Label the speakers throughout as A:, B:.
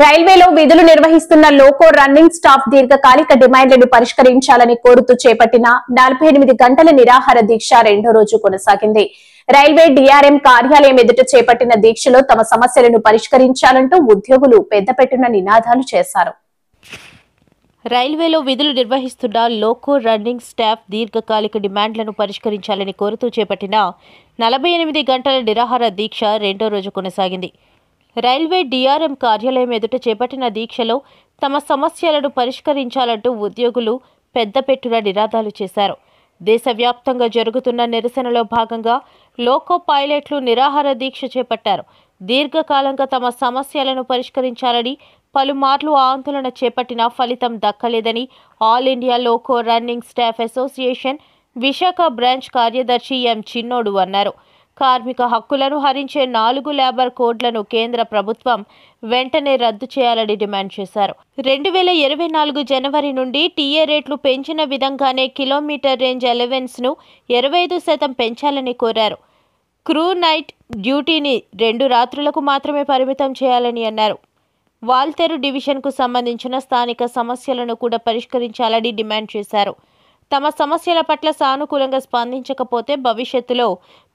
A: రైల్వేలో విధులు నిర్వహిస్తున్న లోకో రన్నింగ్ స్టాఫ్ దీర్ఘకాలిక డిమాండ్లను పరిష్కరించాలని కోరుతూ చేపట్టిన 48 గంటల నిరాహార దీక్ష రెండో రోజు కొనసాగింది. రైల్వే డిఆర్ఎం కార్యాలయం ఎదుట చేపట్టిన దీక్షలో తమ సమస్యలను పరిష్కరించాలంటూ ఉద్యోగులు పెద్దపెట్టున నినాదాలు చేశారు.
B: రైల్వేలో విధులు నిర్వహిస్తున్న లోకో రన్నింగ్ స్టాఫ్ దీర్ఘకాలిక డిమాండ్లను పరిష్కరించాలని కోరుతూ చేపట్టిన 48 గంటల నిరాహార దీక్ష రెండో రోజు కొనసాగింది. రైల్వే డిఆర్ఎం కార్యాలయం ఎదుట చేపట్టిన దీక్షలో తమ సమస్యలను పరిష్కరించాలంటూ ఉద్యోగులు పెద్దపెట్టున నినాదాలు చేశారు. దేశవ్యాప్తంగా జరుగుతున్న నిరసనలో భాగంగా లోకో పైలట్లు నిరాహార దీక్ష చేపట్టారు. దీర్ఘకాలంగా తమ సమస్యలను పరిష్కరించాలని పలుమార్లు ఆందోళన చేపట్టినా ఫలితం దక్కలేదని all India loco running staff association Visakha branch కార్యదర్శి ఎం చిన్నోడు అన్నారు. కార్మిక హక్కులను హరించే 4 లేబర్ కోడ్లను కేంద్ర ప్రభుత్వం వెంటనే రద్దు చేయాలని డిమాండ్ చేశారు. 2024 జనవరి నుండి టీఏ రేట్లు పెంచిన విధంగానే కిలోమీటర్ రేంజ్ అలవెన్స్ను 25% పెంచాలని కోరారు. క్రూ నైట్ డ్యూటీని 2 రాత్రులకు మాత్రమే పరిమితం చేయాలని అన్నారు. వాల్తెరు డివిజన్కు సంబంధించిన స్థానిక సమస్యలను కూడా పరిష్కరించాలని డిమాండ్ చేశారు. తమ సమస్యల పట్ల సానుకూలంగా స్పందించకపోతే భవిష్యత్తులో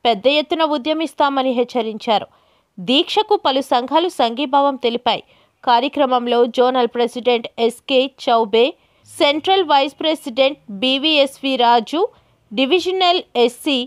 B: పెద్ద ఎత్తున ఉద్యమిస్తామని హెచ్చరించారు. దీక్షకు పలు సంఘాలు సంఘీభావం తెలిపాయి. కార్యక్రమంలో zonal president SK Choubey, central vice president BVSV Raju, divisional SC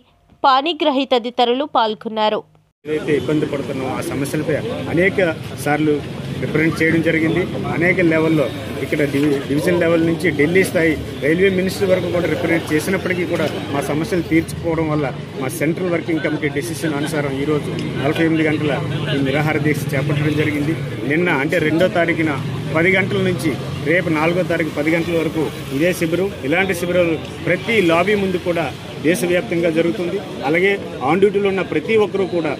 B: Panigrahi తదితరులు పాల్గొన్నారు.
C: ఏదైతే ఇబ్బంది పడుతున్నామో ఆ సమస్యలపై అనేక సార్లు రిప్రజెంట్ చేయడం జరిగింది. అనేక లెవెల్లో ఇక్కడ డివిజన్ లెవెల్ నుంచి ఢిల్లీ స్థాయి రైల్వే మినిస్టర్ వరకు కూడా రిప్రజెంట్ చేసినప్పటికీ కూడా మా సమస్యలు తీర్చుకోవడం వల్ల మా సెంట్రల్ వర్కింగ్ కమిటీ డెసిషన్ అనుసారం ఈరోజు 48 గంటల ఈ నిరాహార దీక్ష చేపట్టడం జరిగింది. నిన్న అంటే 2వ తారీఖున 10 గంటల నుంచి రేపు 4వ తారీఖు 10 గంటల వరకు ఇదే శిబిరం. ఇలాంటి శిబిరాలు ప్రతి లాబీ ముందు కూడా దేశవ్యాప్తంగా జరుగుతుంది. అలాగే ఆన్ డ్యూటీలో ఉన్న ప్రతి ఒక్కరూ కూడా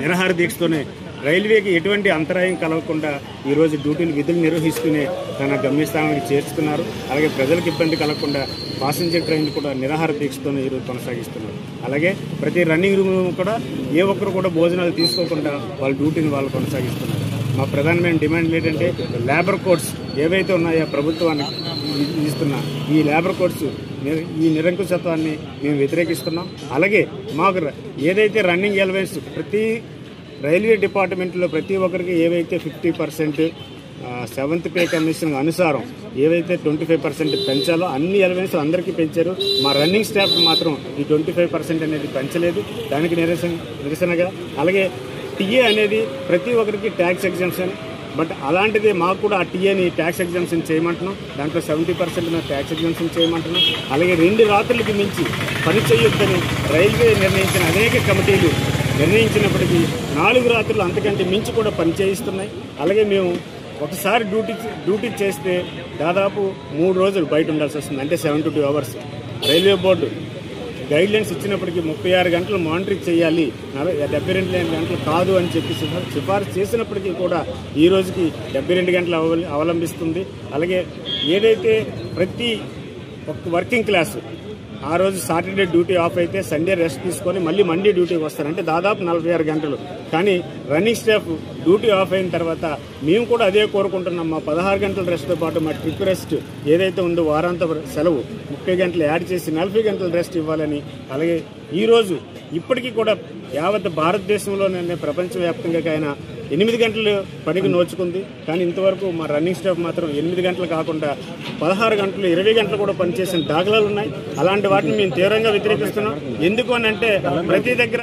C: నిరాహార దీక్షతోనే రైల్వేకి ఎటువంటి అంతరాయం కలగకుండా ఈరోజు విధులు నిర్వహిస్తూనే తన గమ్యస్థానానికి చేర్చుతున్నారు. అలాగే ప్రజలకు ఇబ్బంది కలగకుండా పాసింజర్ ట్రైన్లు కూడా నిరాహార దీక్షతోనే ఈరోజు కొనసాగిస్తున్నారు. అలాగే ప్రతి రన్నింగ్ రూమ్ కూడా ఏ ఒక్కరు కూడా భోజనాలు తీసుకోకుండా వాళ్ళ డ్యూటీని వాళ్ళు కొనసాగిస్తున్నారు. మా ప్రధానమైన డిమాండ్ ఏంటంటే లేబర్ కోడ్స్ ఏవైతే ఉన్నాయో ప్రభుత్వానికి ఇస్తున్న ఈ లేబర్ కోడ్స్ ఈ నిరంకుశత్వాన్ని మేము వ్యతిరేకిస్తున్నాం. అలాగే మాకు ఏదైతే రన్నింగ్ అలవెన్స్ ప్రతి రైల్వే డిపార్ట్మెంట్లో ప్రతి ఒక్కరికి ఏవైతే 50% 7th పే కమిషన్ అనుసారం ఏవైతే 25% పెంచాలో అన్ని అలవెన్స్ అందరికీ పెంచారు. మా రన్నింగ్ స్టాఫ్ మాత్రం ఈ 25% అనేది పెంచలేదు. దానికి నిరసనగా అలాగే టీఏ అనేది ప్రతి ఒక్కరికి ట్యాక్స్ ఎగ్జంప్షన్, బట్ అలాంటిది మాకు కూడా ఆ టీఏని ట్యాక్స్ ఎగ్జంప్షన్ చేయమంటున్నాం. దాంట్లో 70% మేము ట్యాక్స్ ఎగ్జంప్షన్ చేయమంటున్నాం. అలాగే 2 రాత్రులకి మించి పని చేయొద్దని రైల్వే నిర్ణయించిన అనేక కమిటీలు నిర్ణయించినప్పటికీ 4 రాత్రులు అంతకంటే మించి కూడా పని చేయిస్తున్నాయి. అలాగే మేము ఒకసారి డ్యూటీ చేస్తే దాదాపు 3 రోజులు బయట ఉండాల్సి వస్తుంది, అంటే 72 అవర్స్. రైల్వే బోర్డు గైడ్లైన్స్ ఇచ్చినప్పటికీ 36 గంటలు మానిటరింగ్ చేయాలి, 72 గంటలు కాదు అని చెప్పి సిఫార్సు చేసినప్పటికీ కూడా ఈ రోజుకి 72 గంటలు అవలంబిస్తుంది. అలాగే ఏదైతే ప్రతి ఒక్క వర్కింగ్ క్లాస్ ఆ రోజు సాటర్డే డ్యూటీ ఆఫ్ అయితే సండే రెస్ట్ తీసుకొని మళ్ళీ మండే డ్యూటీకి వస్తారు, అంటే దాదాపు 46 గంటలు. కానీ రన్నింగ్ స్టాఫ్ డ్యూటీ ఆఫ్ అయిన తర్వాత మేము కూడా అదే కోరుకుంటున్నాం. మా 16 గంటల రెస్ట్తో పాటు మా ట్రిప్ రెస్ట్ ఏదైతే ఉందో వారాంత సెలవు 30 గంటలు యాడ్ చేసి 40 గంటల రెస్ట్ ఇవ్వాలని. అలాగే ఈరోజు ఇప్పటికీ కూడా యావత్ భారతదేశంలోనే ప్రపంచవ్యాప్తంగా ఆయన 8 గంటలు పనికి నోచుకుంది. కానీ ఇంతవరకు మా రన్నింగ్ స్టాఫ్ మాత్రం 8 గంటలు కాకుండా 16 గంటలు 20 గంటలు కూడా పనిచేసిన దాఖలాలు ఉన్నాయి. అలాంటి వాటిని మేము తీవ్రంగా వ్యతిరేకిస్తున్నాం. ఎందుకు అని అంటే ప్రతి దగ్గర